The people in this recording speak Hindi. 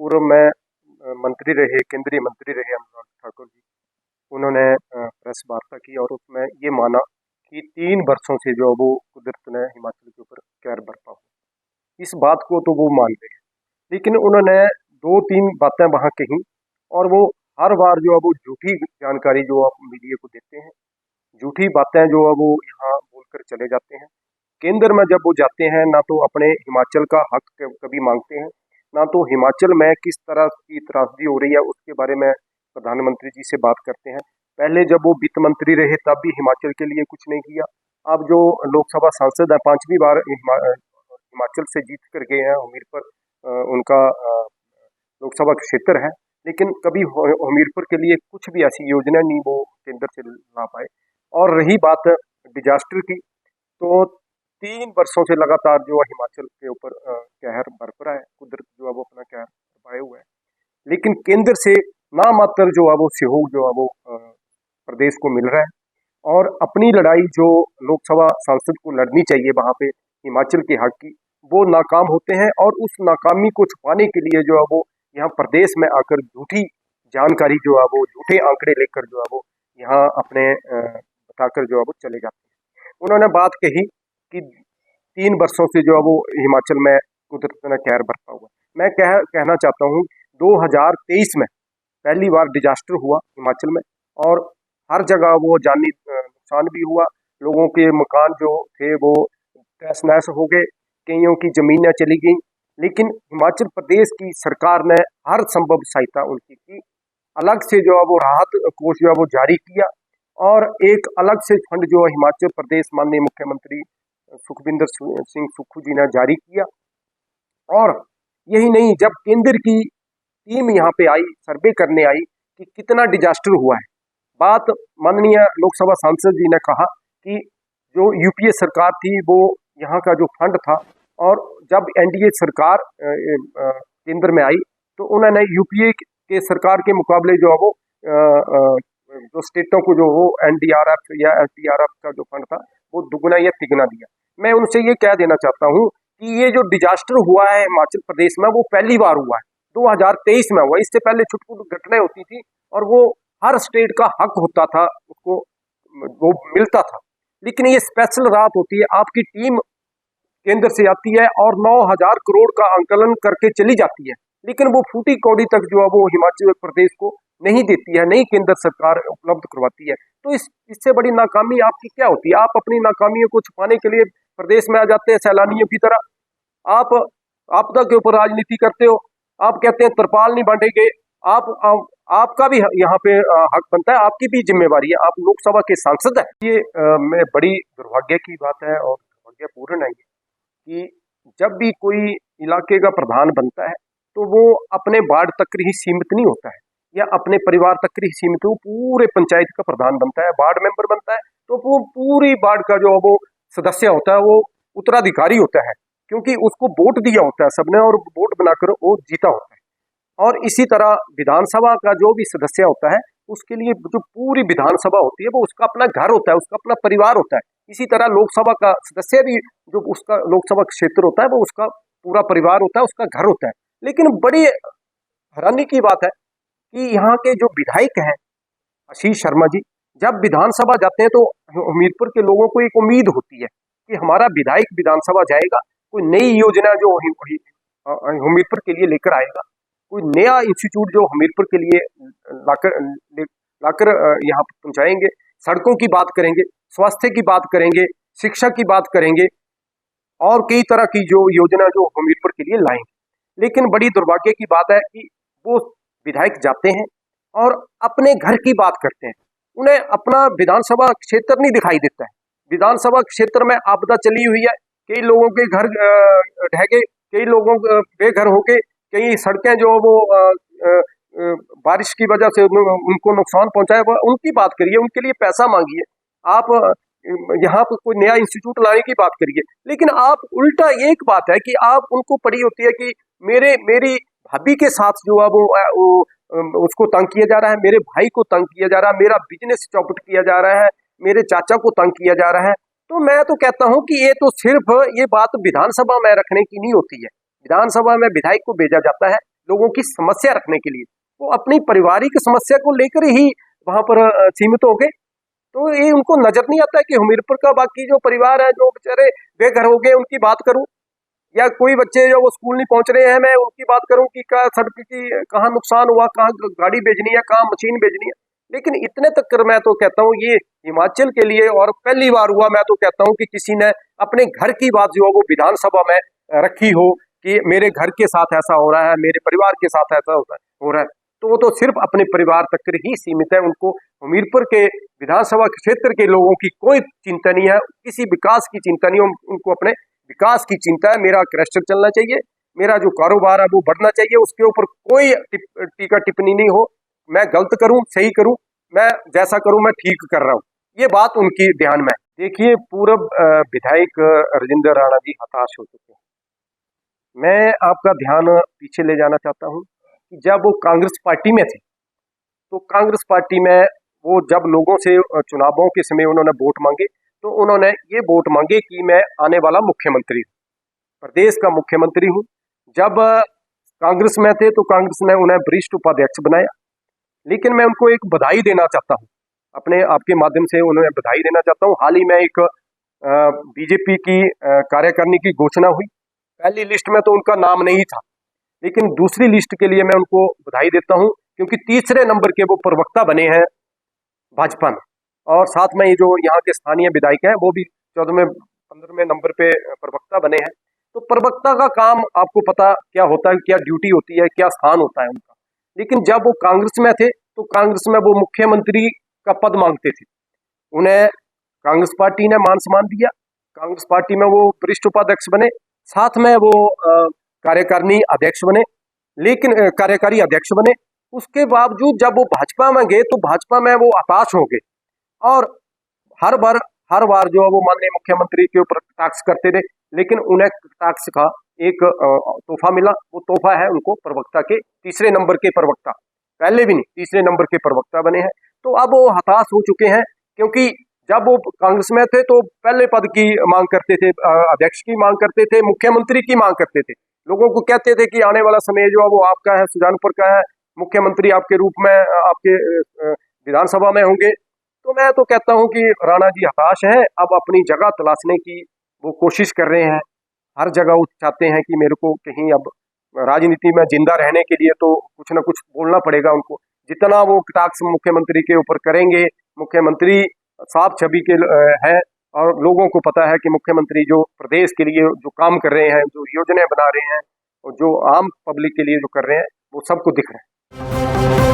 पूर्व में मंत्री रहे, केंद्रीय मंत्री रहे अनुराग ठाकुर जी, उन्होंने प्रेस वार्ता की और उसमें ये माना कि 3 वर्षों से जो वो कुदरत ने हिमाचल के ऊपर कहर बरपा हो, इस बात को तो वो मान रहे हैं। लेकिन उन्होंने 2-3 बातें वहाँ कही और वो हर बार जो है वो झूठी जानकारी जो आप मीडिया को देते हैं, झूठी बातें जो है वो यहाँ बोलकर चले जाते हैं। केंद्र में जब वो जाते हैं ना तो अपने हिमाचल का हक कभी मांगते हैं, ना तो हिमाचल में किस तरह की त्रासदी हो रही है उसके बारे में प्रधानमंत्री जी से बात करते हैं। पहले जब वो वित्त मंत्री रहे तब भी हिमाचल के लिए कुछ नहीं किया। अब जो लोकसभा सांसद है 5वीं बार हिमाचल से जीत कर गए हैं, हमीरपुर उनका लोकसभा क्षेत्र है, लेकिन कभी हमीरपुर के लिए कुछ भी ऐसी योजना नहीं वो केंद्र से ला पाए। और रही बात डिजास्टर की, तो 3 वर्षों से लगातार जो है हिमाचल के ऊपर कहर बरप रहा है, कुदरत जो है वो अपना कहर बरपाए हुआ है। लेकिन केंद्र से ना मात्र जो है वो सहयोग जो है वो प्रदेश को मिल रहा है, और अपनी लड़ाई जो लोकसभा सांसद को लड़नी चाहिए वहाँ पे हिमाचल के हक की, वो नाकाम होते हैं। और उस नाकामी को छुपाने के लिए जो है वो यहाँ प्रदेश में आकर झूठी जानकारी जो है वो झूठे आंकड़े लेकर जो है वो यहाँ अपने बताकर जो है वो चले जाते हैं। उन्होंने बात कही कि 3 वर्षों से जो है वो हिमाचल में कुदरत ने कहर बरपा हुआ। मैं कहना चाहता हूँ 2023 में पहली बार डिजास्टर हुआ हिमाचल में, और हर जगह वो जानी नुकसान भी हुआ, लोगों के मकान जो थे वो तहस नहस हो गए, कईयों की जमीनें चली गई। लेकिन हिमाचल प्रदेश की सरकार ने हर संभव सहायता उनकी की, अलग से जो है वो राहत कोष जो है वो जारी किया, और एक अलग से फंड जो है हिमाचल प्रदेश माननीय मुख्यमंत्री सुखविंदर सिंह सुक्खू जी ने जारी किया। और यही नहीं, जब केंद्र की टीम यहाँ पे आई, सर्वे करने आई कि कितना डिजास्टर हुआ है, बात माननीय लोकसभा सांसद जी ने कहा कि जो यूपीए सरकार थी वो यहाँ का जो फंड था, और जब एनडीए सरकार केंद्र में आई तो उन्होंने यूपीए के सरकार के मुकाबले जो है वो जो स्टेटों को जो वो एनडीआरएफ या एसडीआरएफ का जो फंड था वो दुगना या तिगुना दिया। मैं उनसे ये कह देना चाहता हूँ कि ये जो डिजास्टर हुआ है हिमाचल प्रदेश में वो पहली बार हुआ है, 2023 में हुआ। इससे पहले छुटपुट घटनाएं होती थी और वो हर स्टेट का हक होता था, उसको वो मिलता था। लेकिन ये स्पेशल राहत होती है, आपकी टीम केंद्र से आती है और 9,000 करोड़ का आंकलन करके चली जाती है, लेकिन वो फूटी कौड़ी तक जो है वो हिमाचल प्रदेश को नहीं देती है, नहीं केंद्र सरकार उपलब्ध करवाती है। तो इससे बड़ी नाकामी आपकी क्या होती है? आप अपनी नाकामियों को छुपाने के लिए प्रदेश में आ जाते हैं सैलानियों की तरह। आप आपदा के ऊपर राजनीति करते हो, आप कहते हैं तरपाल नहीं बांटेंगे। आपका भी यहाँ पे हक बनता है, आपकी भी जिम्मेवारी है, आप लोकसभा के सांसद हैं। ये मैं बड़ी दुर्भाग्य की बात है और दुर्भाग्यपूर्ण है ये कि जब भी कोई इलाके का प्रधान बनता है तो वो अपने वार्ड तक ही सीमित नहीं होता है या अपने परिवार तक ही सीमित, वो पूरे पंचायत का प्रधान बनता है, वार्ड मेंबर बनता है, तो वो पूरी वार्ड का जो वो सदस्य होता है वो उत्तराधिकारी होता है, क्योंकि उसको वोट दिया होता है सबने और वोट बनाकर वो जीता होता है। और इसी तरह विधानसभा का जो भी सदस्य होता है उसके लिए जो पूरी विधानसभा होती है वो उसका अपना घर होता है, उसका अपना परिवार होता है। इसी तरह लोकसभा का सदस्य भी जो उसका लोकसभा क्षेत्र होता है वो उसका पूरा परिवार होता है, उसका घर होता है। लेकिन बड़ी हैरानी की बात है कि यहाँ के जो विधायक हैं आशीष शर्मा जी, जब विधानसभा जाते हैं तो हमीरपुर के लोगों को एक उम्मीद होती है कि हमारा विधायक विधानसभा जाएगा, कोई नई योजना जो हमीरपुर के लिए लेकर आएगा, कोई नया इंस्टीट्यूट जो हमीरपुर के लिए लाकर यहाँ पहुंचाएंगे, सड़कों की बात करेंगे, स्वास्थ्य की बात करेंगे, शिक्षा की बात करेंगे, और कई तरह की जो योजना जो हमीरपुर के लिए लाएंगे। लेकिन बड़ी दुर्भाग्य की बात है कि वो विधायक जाते हैं और अपने घर की बात करते हैं, उन्हें अपना विधानसभा क्षेत्र नहीं दिखाई देता है। विधानसभा क्षेत्र में आपदा चली हुई है, कई लोगों के घर ढह गए, कई लोगों बेघर हो गए, कई सड़कें जो वो बारिश की वजह से उनको नुकसान पहुंचाया, उनकी बात करिए, उनके लिए पैसा मांगिए। आप यहाँ पर कोई नया इंस्टीट्यूट लाने की बात करिए, लेकिन आप उल्टा एक बात है कि आप उनको पड़ी होती है कि मेरी भाभी के साथ जो है वो उसको तंग किया जा रहा है, मेरे भाई को तंग किया जा रहा है, मेरा बिजनेस चौपट किया जा रहा है, मेरे चाचा को तंग किया जा रहा है। तो मैं तो कहता हूं कि ये तो सिर्फ ये बात विधानसभा में रखने की नहीं होती है। विधानसभा में विधायक को भेजा जाता है, लोगों की समस्या रखने के लिए, वो अपनी पारिवारिक समस्या को लेकर ही वहां पर सीमित हो गए। तो ये उनको नजर नहीं आता है कि हमीरपुर का बाकी जो परिवार है, जो बेचारे बेघर हो गए, उनकी बात करूं, या कोई बच्चे जो वो स्कूल नहीं पहुंच रहे हैं, मैं उनकी बात करूं कि सड़क की कहाँ नुकसान हुआ, कहाँ गाड़ी भेजनी है, कहाँ मशीन भेजनी है। लेकिन इतने तक कर मैं तो कहता हूँ ये हिमाचल के लिए और पहली बार हुआ, मैं तो कहता हूँ कि किसी ने अपने घर की बात जो है वो विधानसभा में रखी हो कि मेरे घर के साथ ऐसा हो रहा है, मेरे परिवार के साथ ऐसा हो रहा है। तो वो तो सिर्फ अपने परिवार तक ही सीमित है। उनको हमीरपुर के विधानसभा क्षेत्र के लोगों की कोई चिंता नहीं है, किसी विकास की चिंता नहीं है, उनको अपने विकास की चिंता है। मेरा क्लस्टर चलना चाहिए, मेरा जो कारोबार है वो बढ़ना चाहिए, उसके ऊपर कोई टीका टिप्पणी नहीं हो। मैं गलत करूं, सही करूं, मैं जैसा करूं मैं ठीक कर रहा हूं, ये बात उनकी ध्यान में है। देखिए, पूर्व विधायक राजेंद्र राणा जी हताश हो चुके हैं। मैं आपका ध्यान पीछे ले जाना चाहता हूं कि जब वो कांग्रेस पार्टी में थे, तो कांग्रेस पार्टी में वो जब लोगों से चुनावों के समय उन्होंने वोट मांगे, तो उन्होंने ये वोट मांगे कि मैं आने वाला मुख्यमंत्री हूँ, प्रदेश का मुख्यमंत्री हूँ। जब कांग्रेस में थे तो कांग्रेस ने उन्हें वरिष्ठ उपाध्यक्ष बनाया। लेकिन मैं उनको एक बधाई देना चाहता हूँ, अपने आपके माध्यम से उन्हें बधाई देना चाहता हूँ। हाल ही में एक बीजेपी की कार्यकारिणी की घोषणा हुई। पहली लिस्ट में तो उनका नाम नहीं था, लेकिन दूसरी लिस्ट के लिए मैं उनको बधाई देता हूं, क्योंकि तीसरे नंबर के वो प्रवक्ता बने हैं भाजपा में। और साथ में ये जो यहाँ के स्थानीय विधायक हैं वो भी 14वें 15वें नंबर पे प्रवक्ता बने हैं। तो प्रवक्ता का काम आपको पता क्या होता है, क्या ड्यूटी होती है, क्या स्थान होता है उनका। लेकिन जब वो कांग्रेस में थे तो कांग्रेस में वो मुख्यमंत्री का पद मांगते थे। उन्हें कांग्रेस पार्टी ने मान सम्मान दिया, कांग्रेस पार्टी में वो वरिष्ठ उपाध्यक्ष बने, साथ में वो कार्यकारिणी अध्यक्ष बने, लेकिन कार्यकारी अध्यक्ष बने। उसके बावजूद जब वो भाजपा में गए तो भाजपा में वो हताश हो गए, और हर बार जो है वो माननीय मुख्यमंत्री के ऊपर टैक्स करते थे। लेकिन उन्हें टैक्स का एक तोहफा मिला, वो तोहफा है उनको प्रवक्ता के तीसरे नंबर के प्रवक्ता, पहले भी नहीं तीसरे नंबर के प्रवक्ता बने हैं। तो अब वो हताश हो चुके हैं, क्योंकि जब वो कांग्रेस में थे तो पहले पद की मांग करते थे, अध्यक्ष की मांग करते थे, मुख्यमंत्री की मांग करते थे। लोगों को कहते थे कि आने वाला समय जो है वो आपका है, सुजानपुर का है, मुख्यमंत्री आपके रूप में आपके विधानसभा में होंगे। तो मैं तो कहता हूं कि राणा जी हताश हैं, अब अपनी जगह तलाशने की वो कोशिश कर रहे हैं। हर जगह वो चाहते हैं कि मेरे को कहीं अब राजनीति में जिंदा रहने के लिए तो कुछ ना कुछ बोलना पड़ेगा उनको। जितना वो कटाक्ष मुख्यमंत्री के ऊपर करेंगे, मुख्यमंत्री साफ छवि के है, और लोगों को पता है कि मुख्यमंत्री जो प्रदेश के लिए जो काम कर रहे हैं, जो योजनाएं बना रहे हैं, और जो आम पब्लिक के लिए जो कर रहे हैं, वो सबको दिख रहा है।